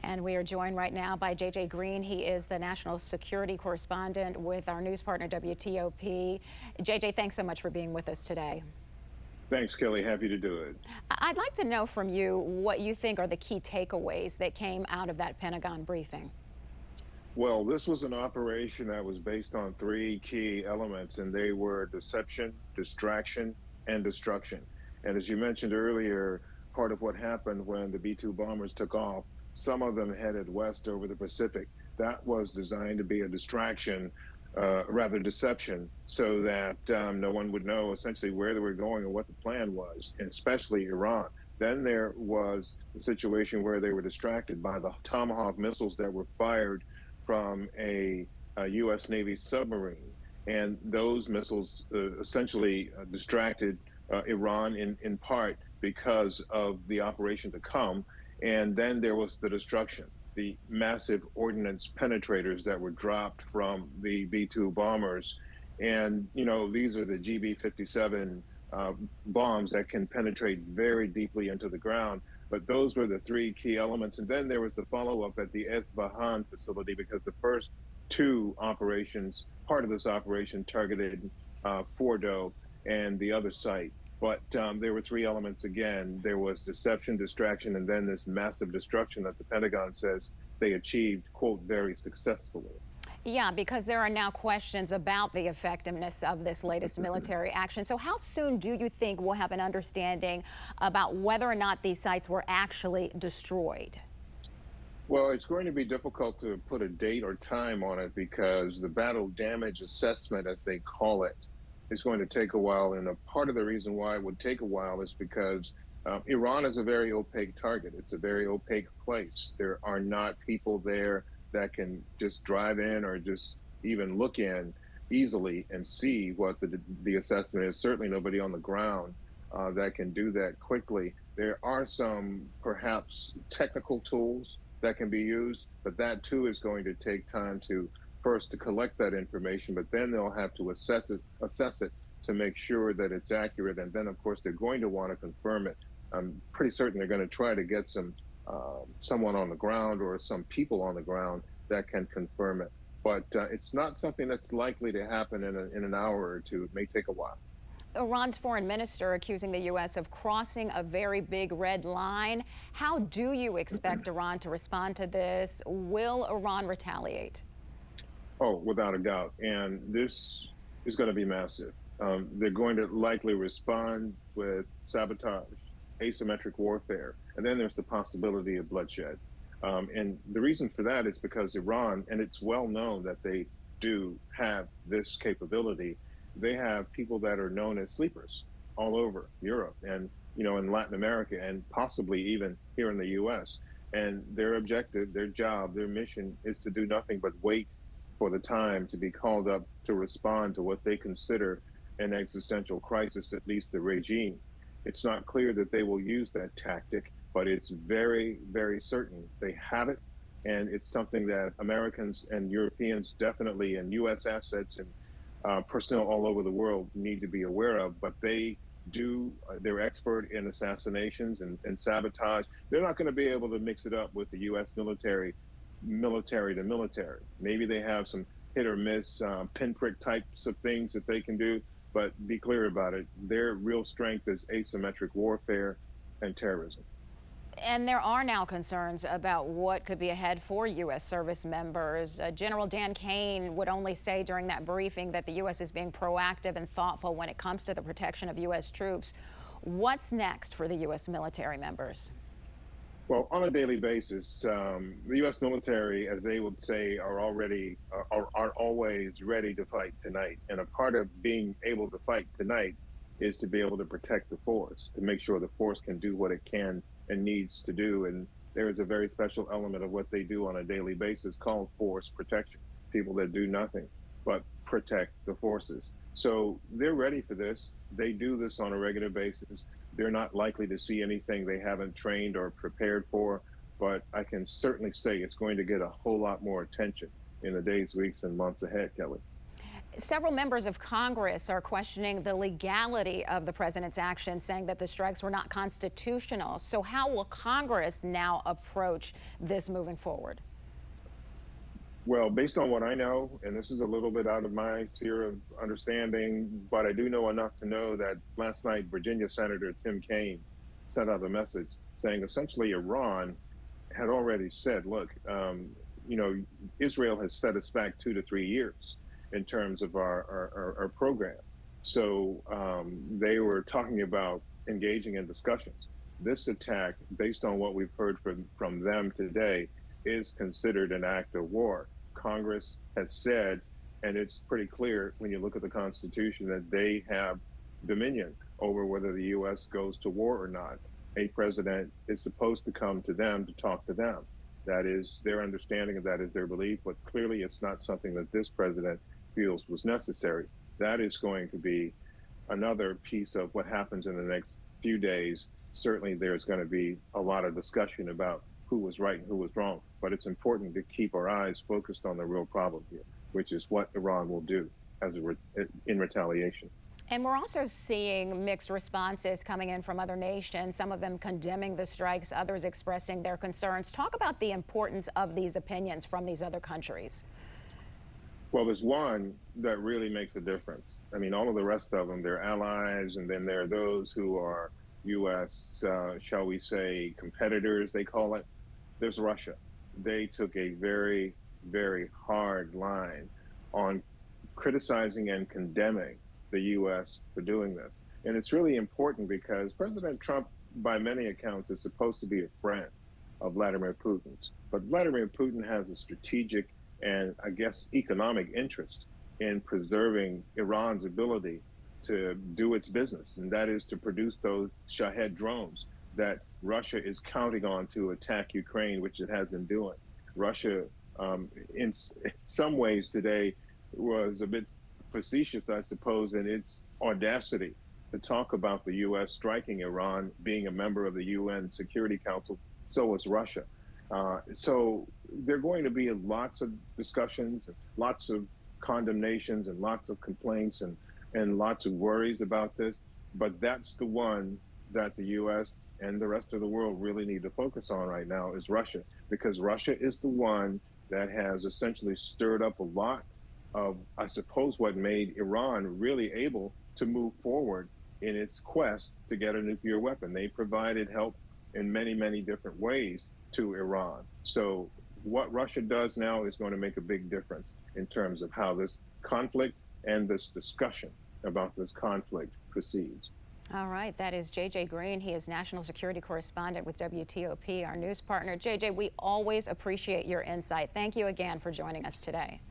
And we are joined right now by J.J. Green. He is the National Security Correspondent with our news partner, WTOP. J.J., thanks so much for being with us today. Thanks, Kelly. Happy to do it. I'd like to know from you what you think are the key takeaways that came out of that Pentagon briefing. Well, this was an operation that was based on three key elements, and they were deception, distraction, and destruction. And as you mentioned earlier, part of what happened when the B-2 bombers took off, some of them headed west over the Pacific. That was designed to be a distraction, rather deception, so that no one would know essentially where they were going or what the plan was, and especially Iran. Then there was the situation where they were distracted by the Tomahawk missiles that were fired from a U.S. Navy submarine. And those missiles essentially distracted Iran in part because of the operation to come. And then there was the destruction, the massive ordnance penetrators that were dropped from the B-2 bombers. And, you know, these are the GB-57 bombs that can penetrate very deeply into the ground. But those were the three key elements. And then there was the follow-up at the Esfahan facility, because the first two operations, part of this operation targeted Fordo and the other site. But there were three elements again. There was deception, distraction, and then this massive destruction that the Pentagon says they achieved, quote, very successfully. Yeah, because there are now questions about the effectiveness of this latest military action. So how soon do you think we'll have an understanding about whether or not these sites were actually destroyed? Well, it's going to be difficult to put a date or time on it, because the battle damage assessment, as they call it, is going to take a while. And a part of the reason why it would take a while is because Iran is a very opaque target. It's a very opaque place. There are not people there that can just drive in or just even look in easily and see what the assessment is. Certainly nobody on the ground that can do that quickly. There are some perhaps technical tools that can be used, but that too is going to take time to first to collect that information, but then they'll have to assess it to make sure that it's accurate. And then of course they're going to want to confirm it. I'm pretty certain they're going to try to get someone on the ground or some people on the ground that can confirm it. But it's not something that's likely to happen in an hour or two. It may take a while. Iran's foreign minister accusing the U.S. of crossing a very big red line. How do you expect Iran to respond to this? Will Iran retaliate? Oh, without a doubt. And this is going to be massive. They're going to likely respond with sabotage, asymmetric warfare, and then there's the possibility of bloodshed. And the reason for that is because Iran, and it's well known that they do have this capability, they have people that are known as sleepers all over Europe and, you know, in Latin America and possibly even here in the U.S. And their objective, their job, their mission is to do nothing but wait for the time to be called up to respond to what they consider an existential crisis, at least the regime. It's not clear that they will use that tactic, but it's very, very certain they have it. And it's something that Americans and Europeans definitely, and U.S. assets and personnel all over the world need to be aware of. But they're expert in assassinations and sabotage. They're not going to be able to mix it up with the U.S. military to military. Maybe they have some hit or miss pinprick types of things that they can do, but be clear about it. Their real strength is asymmetric warfare and terrorism. And there are now concerns about what could be ahead for U.S. service members. General Dan Kane would only say during that briefing that the U.S. is being proactive and thoughtful when it comes to the protection of U.S. troops. What's next for the U.S. military members? Well, on a daily basis, the U.S. military, as they would say, are always ready to fight tonight. And a part of being able to fight tonight is to be able to protect the force, to make sure the force can do what it can and needs to do. And there is a very special element of what they do on a daily basis called force protection. People that do nothing but protect the forces. So they're ready for this. They do this on a regular basis. They're not likely to see anything they haven't trained or prepared for, but I can certainly say it's going to get a whole lot more attention in the days, weeks, and months ahead, Kelly. Several members of Congress are questioning the legality of the president's actions, saying that the strikes were not constitutional. So how will Congress now approach this moving forward? Well, based on what I know, and this is a little bit out of my sphere of understanding, but I do know enough to know that last night Virginia Senator Tim Kaine sent out a message saying essentially Iran had already said, look, you know, Israel has set us back 2 to 3 years in terms of our program. So they were talking about engaging in discussions. This attack, based on what we've heard from them today, is considered an act of war. Congress has said, and it's pretty clear when you look at the Constitution, that they have dominion over whether the U.S. goes to war or not. A president is supposed to come to them to talk to them. That is their understanding, and that is their belief, but clearly it's not something that this president feels was necessary. That is going to be another piece of what happens in the next few days. Certainly there's going to be a lot of discussion about who was right and who was wrong, but it's important to keep our eyes focused on the real problem here, which is what Iran will do in retaliation. And we're also seeing mixed responses coming in from other nations, some of them condemning the strikes, others expressing their concerns. Talk about the importance of these opinions from these other countries. Well, there's one that really makes a difference. I mean, all of the rest of them, they're allies, and then there are those who are U.S., shall we say, competitors, they call it. There's Russia. They took a very, very hard line on criticizing and condemning the U.S. for doing this. And it's really important because President Trump, by many accounts, is supposed to be a friend of Vladimir Putin's. But Vladimir Putin has a strategic and, I guess, economic interest in preserving Iran's ability to do its business, and that is to produce those Shahed drones that Russia is counting on to attack Ukraine, which it has been doing. Russia, in some ways today, was a bit facetious, I suppose, in its audacity to talk about the U.S. striking Iran, being a member of the UN Security Council. So was Russia. So there are going to be lots of discussions, and lots of condemnations, and lots of complaints, and lots of worries about this. But that's the one that the U.S. and the rest of the world really need to focus on right now, is Russia, because Russia is the one that has essentially stirred up a lot of, I suppose, what made Iran really able to move forward in its quest to get a nuclear weapon. They provided help in many, many different ways to Iran. So what Russia does now is going to make a big difference in terms of how this conflict and this discussion about this conflict proceeds. All right, that is J.J. Green. He is National Security Correspondent with WTOP, our news partner. J.J., we always appreciate your insight. Thank you again for joining us today.